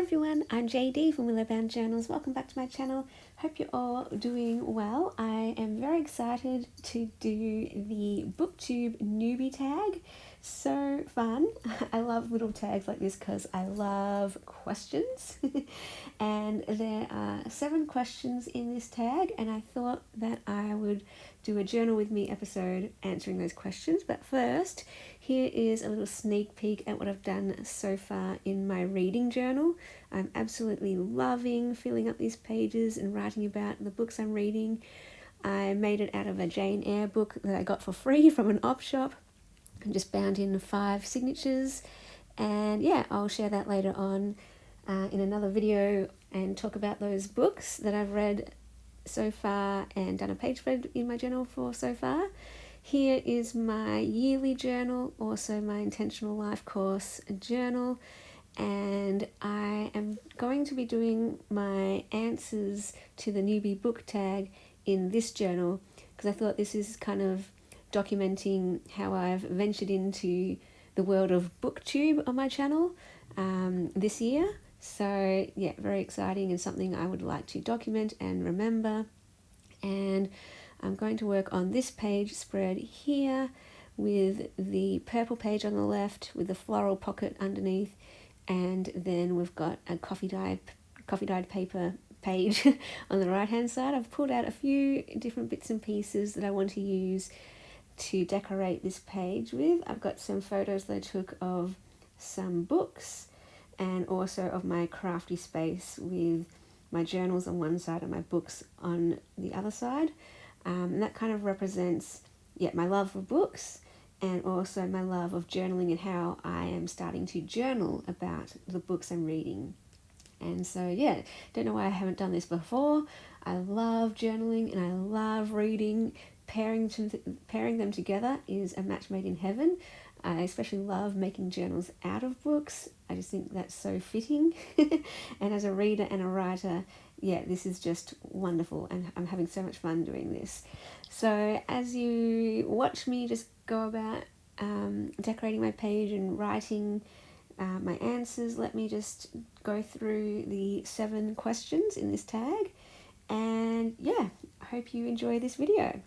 everyone, I'm JD from Willow Journals. Welcome back to my channel. Hope you're all doing well. I am very excited to do the Booktube newbie tag. So fun. I love little tags like this because I love questions. And there are 7 questions in this tag, and I thought that I would do a journal with me episode answering those questions. But first, here is a little sneak peek at what I've done so far in my reading journal. I'm absolutely loving filling up these pages and writing about the books I'm reading. I made it out of a Jane Eyre book that I got for free from an op shop. I just bound in 5 signatures, and yeah, I'll share that later on in another video and talk about those books that I've read so far and done a page spread in my journal for so far. Here is my yearly journal, also my intentional life course journal, and I am going to be doing my answers to the newbie book tag in this journal because I thought this is kind of documenting how I've ventured into the world of Booktube on my channel this year. So yeah, very exciting and something I would like to document and remember. And I'm going to work on this page spread here with the purple page on the left with the floral pocket underneath, and then we've got a coffee dyed paper page on the right hand side. I've pulled out a few different bits and pieces that I want to use to decorate this page with. I've got some photos that I took of some books and also of my crafty space with my journals on one side and my books on the other side. And that kind of represents my love for books and also my love of journaling and how I am starting to journal about the books I'm reading. And so yeah, don't know why I haven't done this before. I love journaling and I love reading. Pairing them together is a match made in heaven. I especially love making journals out of books. I just think that's so fitting. And as a reader and a writer, this is just wonderful, and I'm having so much fun doing this. So as you watch me just go about decorating my page and writing my answers, let me just go through the 7 questions in this tag. And yeah, I hope you enjoy this video.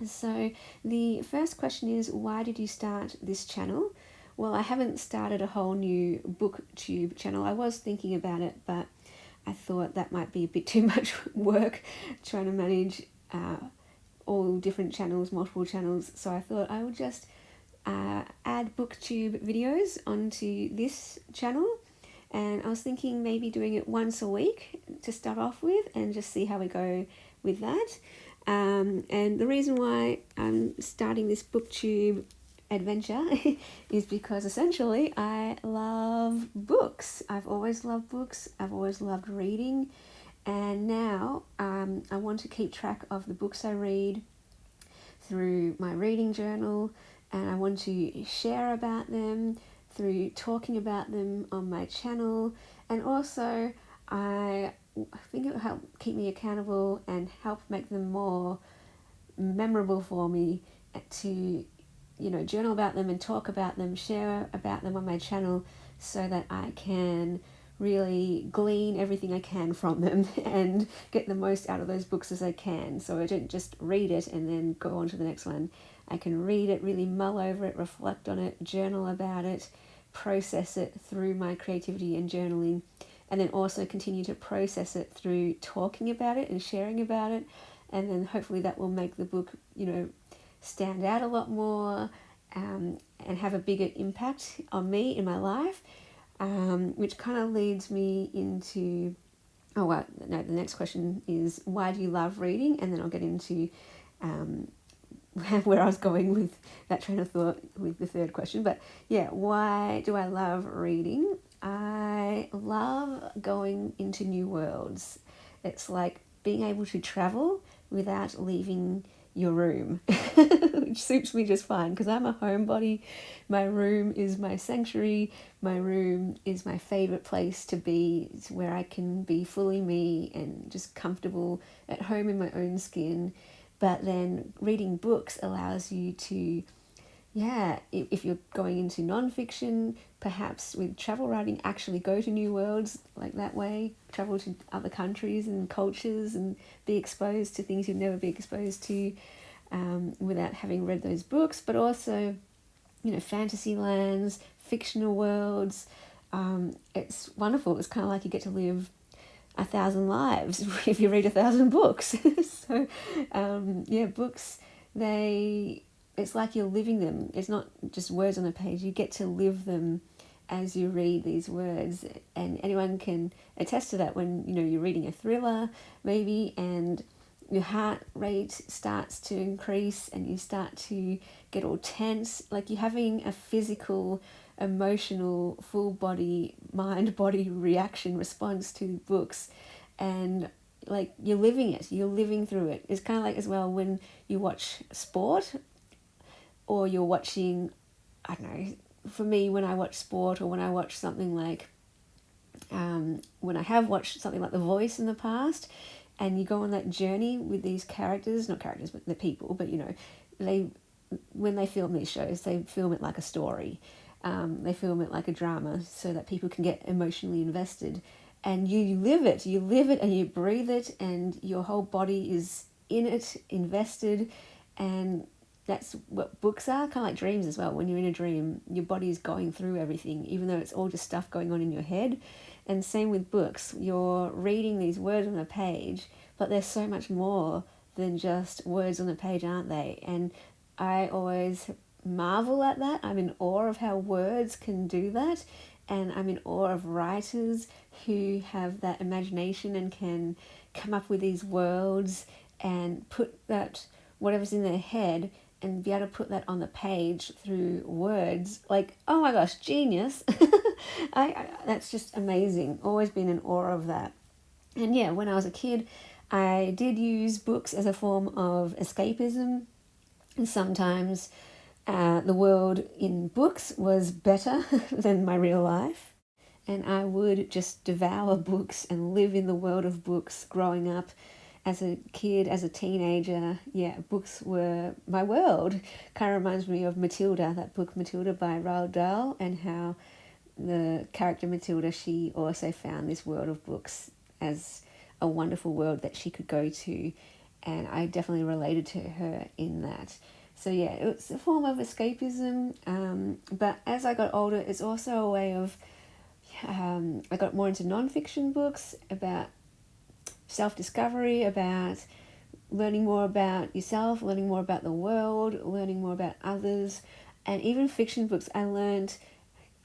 So the first question is, why did you start this channel? Well, I haven't started a whole new Booktube channel. I was thinking about it, but I thought that might be a bit too much work trying to manage all different channels, multiple channels. So I thought I would just add Booktube videos onto this channel. And I was thinking maybe doing it once a week to start off with and just see how we go with that. And the reason why I'm starting this Booktube adventure is because essentially I love books. I've always loved books. I've always loved reading. And now I want to keep track of the books I read through my reading journal, and I want to share about them through talking about them on my channel. And also I think it will help keep me accountable and help make them more memorable for me to, journal about them and talk about them, share about them on my channel so that I can really glean everything I can from them and get the most out of those books as I can. So I don't just read it and then go on to the next one. I can read it, really mull over it, reflect on it, journal about it, process it through my creativity and journaling, and then also continue to process it through talking about it and sharing about it. And then hopefully that will make the book, stand out a lot more and have a bigger impact on me in my life, which kind of leads me into, the next question is, why do you love reading? And then I'll get into where I was going with that train of thought with the third question. But yeah, why do I love reading? I love going into new worlds. It's like being able to travel without leaving your room, which suits me just fine because I'm a homebody. My room is my sanctuary. My room is my favorite place to be. It's where I can be fully me and just comfortable at home in my own skin. But then reading books allows you to, yeah, if you're going into non-fiction, perhaps with travel writing, actually go to new worlds like that way, travel to other countries and cultures and be exposed to things you'd never be exposed to without having read those books. But also, you know, fantasy lands, fictional worlds. It's wonderful. It's kind of like you get to live 1,000 lives if you read 1,000 books. So, yeah, books, it's like you're living them. It's not just words on a page. You get to live them as you read these words, and anyone can attest to that when, you know, you're reading a thriller maybe, and your heart rate starts to increase and you start to get all tense, like you're having a physical, emotional, full body, mind body reaction response to books, and like you're living it, you're living through it. It's kind of like as well when you watch sport or you're watching, I don't know, for me, when I watch sport or when I watch something like, when I have watched something like The Voice in the past, and you go on that journey with these characters, not characters, but the people, but you know, when they film these shows, they film it like a story. They film it like a drama so that people can get emotionally invested. And you live it and you breathe it, and your whole body is in it, invested. And that's what books are, kind of like dreams as well. When you're in a dream, your body is going through everything, even though it's all just stuff going on in your head. And same with books. You're reading these words on a page, but there's so much more than just words on a page, aren't they? And I always marvel at that. I'm in awe of how words can do that. And I'm in awe of writers who have that imagination and can come up with these worlds and put that, whatever's in their head, and be able to put that on the page through words. Like, oh my gosh, genius. That's just amazing. Always been in awe of that. And yeah, when I was a kid, I did use books as a form of escapism. And sometimes the world in books was better than my real life. And I would just devour books and live in the world of books growing up. As a kid, as a teenager, yeah, books were my world. Kind of reminds me of Matilda, that book Matilda by Roald Dahl, and how the character Matilda, she also found this world of books as a wonderful world that she could go to, and I definitely related to her in that. So yeah, it's a form of escapism, but as I got older, it's also a way of, I got more into non-fiction books about self-discovery, about learning more about yourself, learning more about the world, learning more about others, and even fiction books.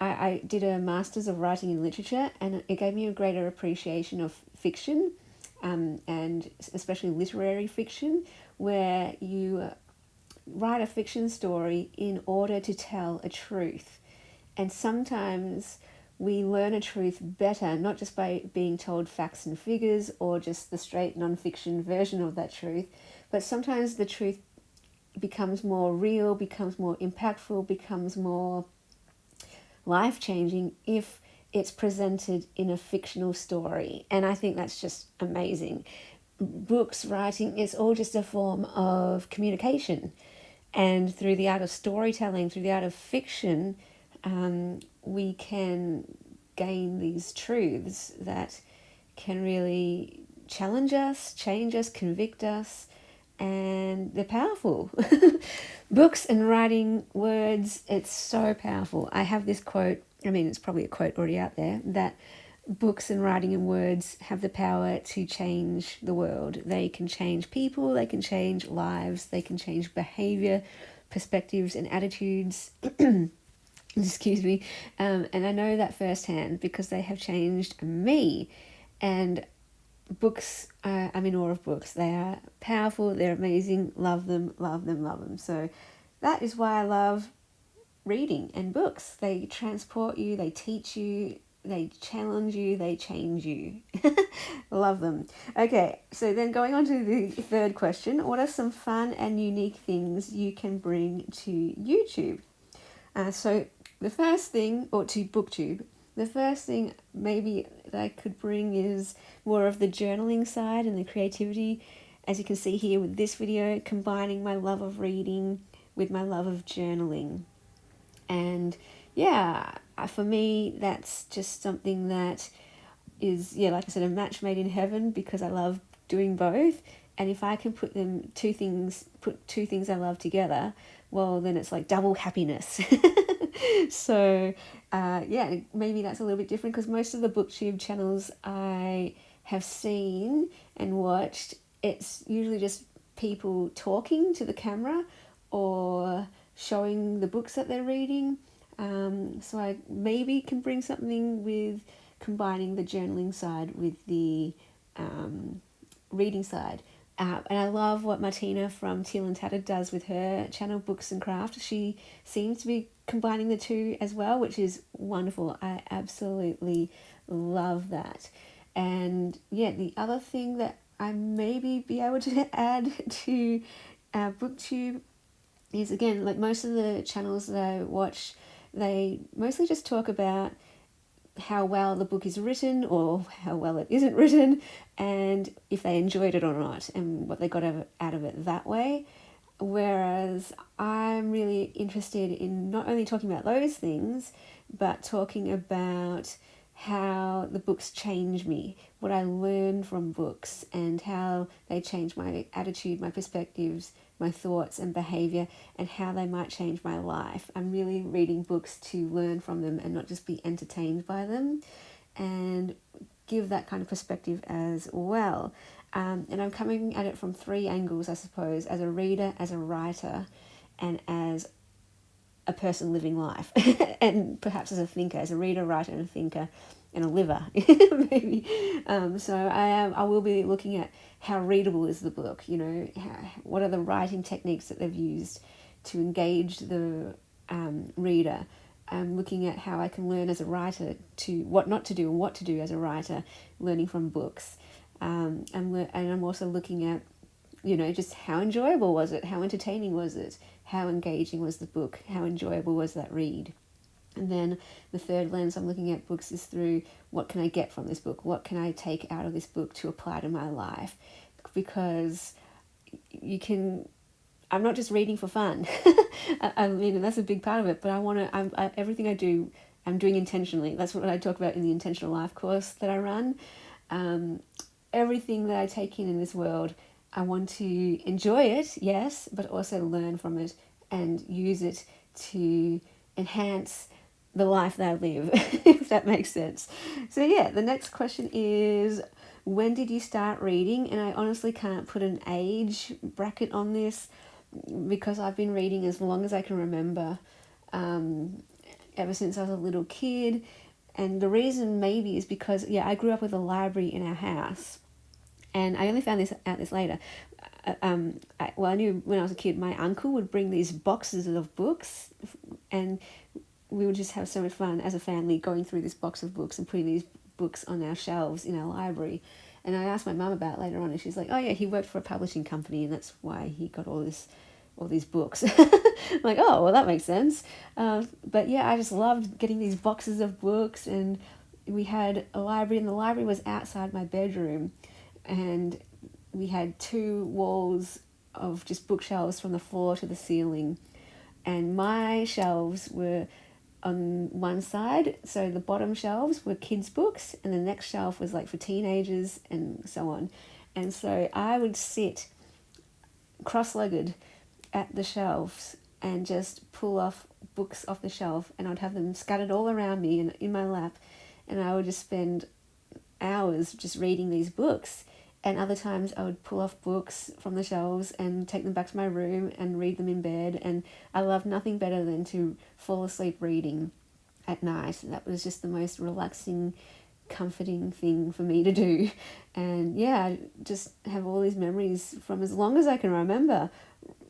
I did a Masters of Writing and Literature, and it gave me a greater appreciation of fiction, and especially literary fiction, where you write a fiction story in order to tell a truth. And sometimes we learn a truth better, not just by being told facts and figures or just the straight non-fiction version of that truth, but sometimes the truth becomes more real, becomes more impactful, becomes more life-changing if it's presented in a fictional story. And I think that's just amazing. Books, writing, it's all just a form of communication. And through the art of storytelling, through the art of fiction, we can gain these truths that can really challenge us, change us, convict us, and they're powerful. Books and writing words, it's so powerful. I have this quote, I mean, it's probably a quote already out there, that books and writing and words have the power to change the world. They can change people, they can change lives, they can change behavior, perspectives, and attitudes. Excuse me. And I know that firsthand because they have changed me. And books, I'm in awe of books. They are powerful, they're amazing, love them, love them, love them. So that is why I love reading and books. They transport you, they teach you, they challenge you, they change you. Love them. Okay, so then going on to the third question, what are some fun and unique things you can bring to YouTube? So the first thing, or to Booktube, the first thing maybe that I could bring is more of the journaling side and the creativity. As you can see here with this video, combining my love of reading with my love of journaling. And yeah, for me, that's just something that is, yeah, like I said, a match made in heaven, because I love doing both. And if I can put two things I love together, well, then it's like double happiness. So yeah, maybe that's a little bit different, because most of the booktube channels I have seen and watched, it's usually just people talking to the camera or showing the books that they're reading. So I maybe can bring something with combining the journaling side with the reading side. And I love what Martina from Untitled does with her channel, Books and Craft. She seems to be combining the two as well, which is wonderful. I absolutely love that. And yeah, the other thing that I maybe be able to add to Booktube is, again, like most of the channels that I watch, they mostly just talk about how well the book is written or how well it isn't written, and if they enjoyed it or not, and what they got out of it that way. Whereas I'm really interested in not only talking about those things, but talking about how the books change me, what I learn from books, and how they change my attitude, my perspectives, my thoughts and behaviour, and how they might change my life. I'm really reading books to learn from them and not just be entertained by them, and give that kind of perspective as well. And I'm coming at it from three angles, I suppose: as a reader, as a writer, and as a person living life, and perhaps as a thinker, as a reader, writer, and a thinker, and a liver, maybe. So I will be looking at how readable is the book. You know, what are the writing techniques that they've used to engage the reader. I'm looking at how I can learn as a writer to what not to do and what to do as a writer, learning from books. And I'm also looking at, you know, just how enjoyable was it? How entertaining was it? How engaging was the book? How enjoyable was that read? And then the third lens I'm looking at books is through, what can I get from this book? What can I take out of this book to apply to my life? Because I'm not just reading for fun. I mean, and that's a big part of it, but everything I do, I'm doing intentionally. That's what I talk about in the Intentional Life course that I run. Everything that I take in this world, I want to enjoy it, yes, but also learn from it and use it to enhance the life that I live, if that makes sense. So yeah, the next question is, when did you start reading? And I honestly can't put an age bracket on this, because I've been reading as long as I can remember, ever since I was a little kid. And the reason maybe is because, yeah, I grew up with a library in our house. And I only found this later. I knew when I was a kid, my uncle would bring these boxes of books, and we would just have so much fun as a family going through this box of books and putting these books on our shelves in our library. And I asked my mum about it later on, and she's like, oh yeah, he worked for a publishing company, and that's why he got all these books. I'm like, oh, well, that makes sense. But yeah, I just loved getting these boxes of books, and we had a library, and the library was outside my bedroom, and we had 2 walls of just bookshelves from the floor to the ceiling, and my shelves were on one side, so the bottom shelves were kids' books, and the next shelf was like for teenagers and so on. And so I would sit cross-legged at the shelves and just pull off books off the shelf, and I'd have them scattered all around me and in my lap, and I would just spend hours just reading these books. And other times I would pull off books from the shelves and take them back to my room and read them in bed. And I love nothing better than to fall asleep reading at night. That was just the most relaxing, comforting thing for me to do. And yeah, I just have all these memories from as long as I can remember.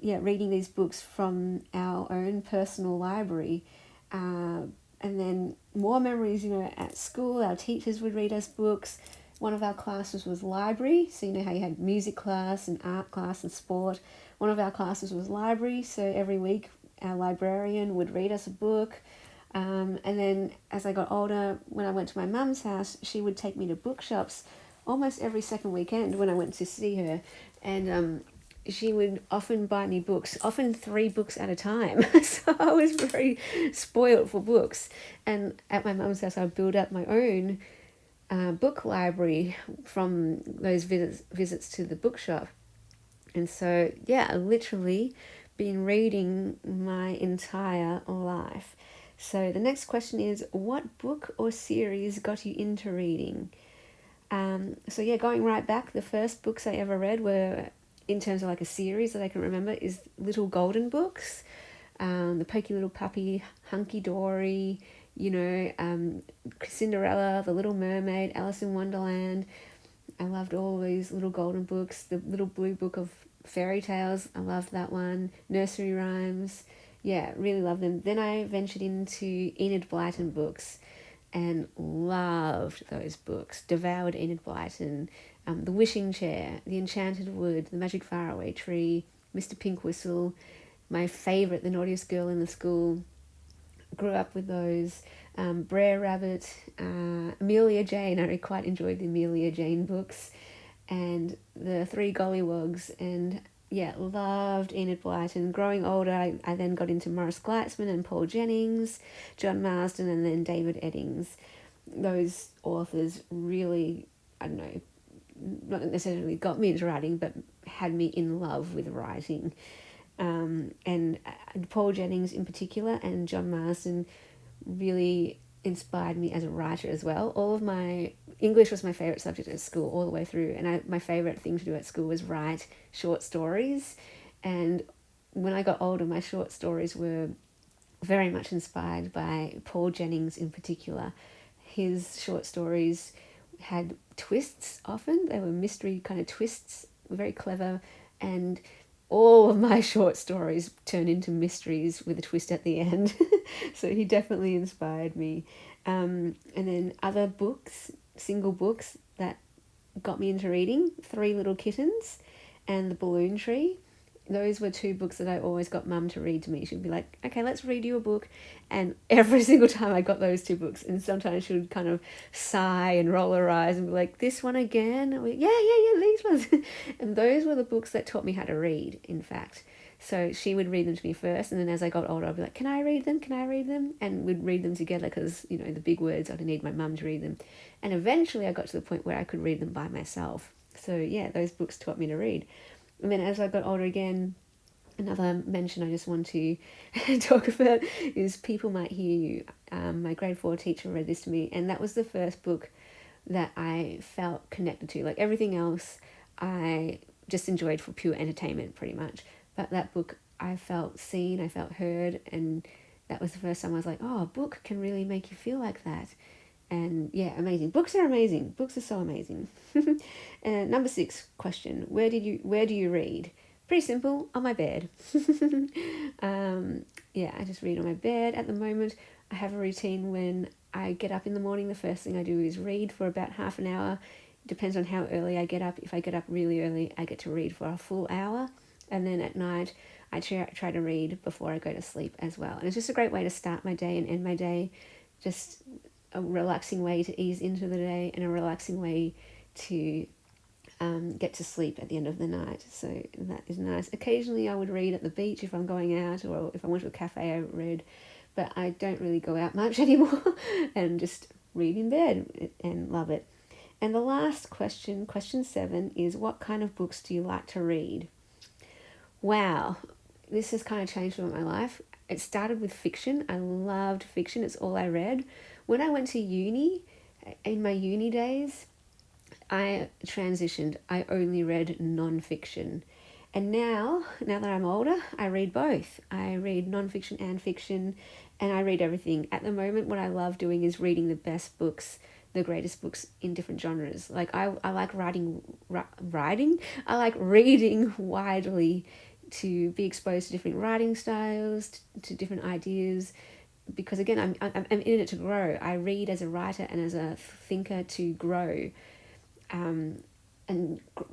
Yeah, reading these books from our own personal library. And then more memories, you know, at school, our teachers would read us books. One of our classes was library, so you know how you had music class and art class and sport. One of our classes was library, so every week our librarian would read us a book. And then as I got older, when I went to my mum's house, she would take me to bookshops almost every second weekend when I went to see her. And she would often buy me books, often 3 books at a time. So I was very spoiled for books. And at my mum's house, I would build up my own book library from those visits to the bookshop. And so, yeah, I literally been reading my entire life. So the next question is, what book or series got you into reading? So yeah, going right back, the first books I ever read were, in terms of like a series that I can remember, is Little Golden Books, The Pokey Little Puppy, Hunky Dory, Cinderella, The Little Mermaid, Alice in Wonderland. I loved all these Little Golden Books. The Little Blue Book of Fairy Tales, I loved that one. Nursery Rhymes, yeah, really loved them. Then I ventured into Enid Blyton books and loved those books. Devoured Enid Blyton, The Wishing Chair, The Enchanted Wood, The Magic Faraway Tree, Mr. Pink Whistle, my favourite, The Naughtiest Girl in the School. Grew up with those. Brer Rabbit, Amelia Jane, I quite enjoyed the Amelia Jane books, and the Three Gollywogs, and yeah, loved Enid Blyton. Growing older, I then got into Morris Gleitzman and Paul Jennings, John Marsden, and then David Eddings. Those authors really, I don't know, not necessarily got me into writing, but had me in love with writing. And Paul Jennings in particular and John Marsden really inspired me as a writer as well. All of my English was my favourite subject at school all the way through, and my favourite thing to do at school was write short stories. And when I got older, my short stories were very much inspired by Paul Jennings in particular. His short stories had twists often. They were mystery kind of twists, very clever, and all of my short stories turn into mysteries with a twist at the end. So he definitely inspired me. And then other books, single books that got me into reading, Three Little Kittens and The Balloon Tree. Those were 2 books that I always got Mum to read to me. She'd be like, okay, let's read you a book. And every single time I got those 2 books, and sometimes she would kind of sigh and roll her eyes and be like, this one again? I'm like, yeah, these ones. And those were the books that taught me how to read, in fact. So she would read them to me first, and then as I got older, I'd be like, can I read them? And we'd read them together because, the big words, I'd need my mum to read them. And eventually I got to the point where I could read them by myself. So yeah, those books taught me to read. And then as I got older again, another mention I just want to talk about is People Might Hear You. My grade 4 teacher read this to me, and that was the first book that I felt connected to. Like everything else, I just enjoyed for pure entertainment pretty much. But that book, I felt seen, I felt heard, and that was the first time I was like, oh, a book can really make you feel like that. And yeah, amazing. Books are amazing. Books are so amazing. Number 6 question. Where do you read? Pretty simple, on my bed. Yeah, I just read on my bed. At the moment, I have a routine when I get up in the morning. The first thing I do is read for about half an hour. It depends on how early I get up. If I get up really early, I get to read for a full hour. And then at night, I try to read before I go to sleep as well. And it's just a great way to start my day and end my day. Just a relaxing way to ease into the day, and a relaxing way to get to sleep at the end of the night. So that is nice. Occasionally I would read at the beach if I'm going out, or if I went to a cafe I read, but I don't really go out much anymore and just read in bed and love it. And the last question, question 7, is what kind of books do you like to read? Wow, this has kind of changed my life. It started with fiction. I loved fiction. It's all I read. When I went to uni, in my uni days, I transitioned. I only read non-fiction. And now that I'm older, I read both. I read non-fiction and fiction, and I read everything. At the moment, what I love doing is reading the best books, the greatest books in different genres. Like I like writing. I like reading widely to be exposed to different writing styles, to different ideas. Because again, I'm in it to grow. I read as a writer and as a thinker to grow, and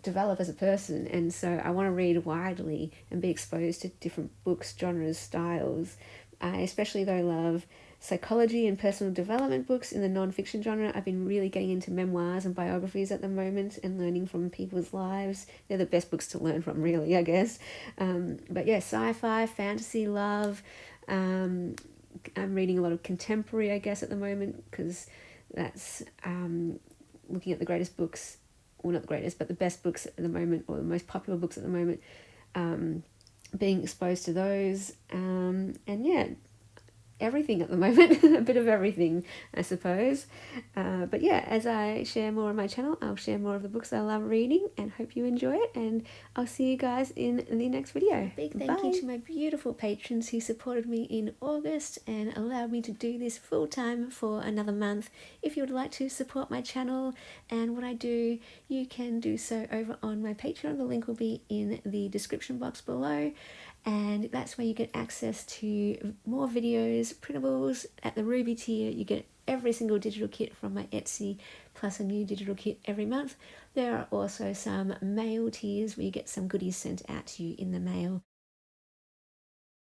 develop as a person. And so I want to read widely and be exposed to different books, genres, styles. I especially though love psychology and personal development books in the non-fiction genre. I've been really getting into memoirs and biographies at the moment and learning from people's lives. They're the best books to learn from, really, I guess. But yeah, sci-fi, fantasy, love. I'm reading a lot of contemporary, I guess, at the moment, because that's looking at the greatest books, well, not the greatest, but the best books at the moment, or the most popular books at the moment, being exposed to those, and yeah, everything at the moment, a bit of everything, I suppose. But yeah, as I share more on my channel, I'll share more of the books I love reading, and hope you enjoy it, and I'll see you guys in the next video. A big thank you to my beautiful patrons who supported me in August and allowed me to do this full time for another month. If you would like to support my channel and what I do, you can do so over on my Patreon. The link will be in the description box below. And that's where you get access to more videos, printables. At the Ruby tier, you get every single digital kit from my Etsy, plus a new digital kit every month. There are also some mail tiers where you get some goodies sent out to you in the mail.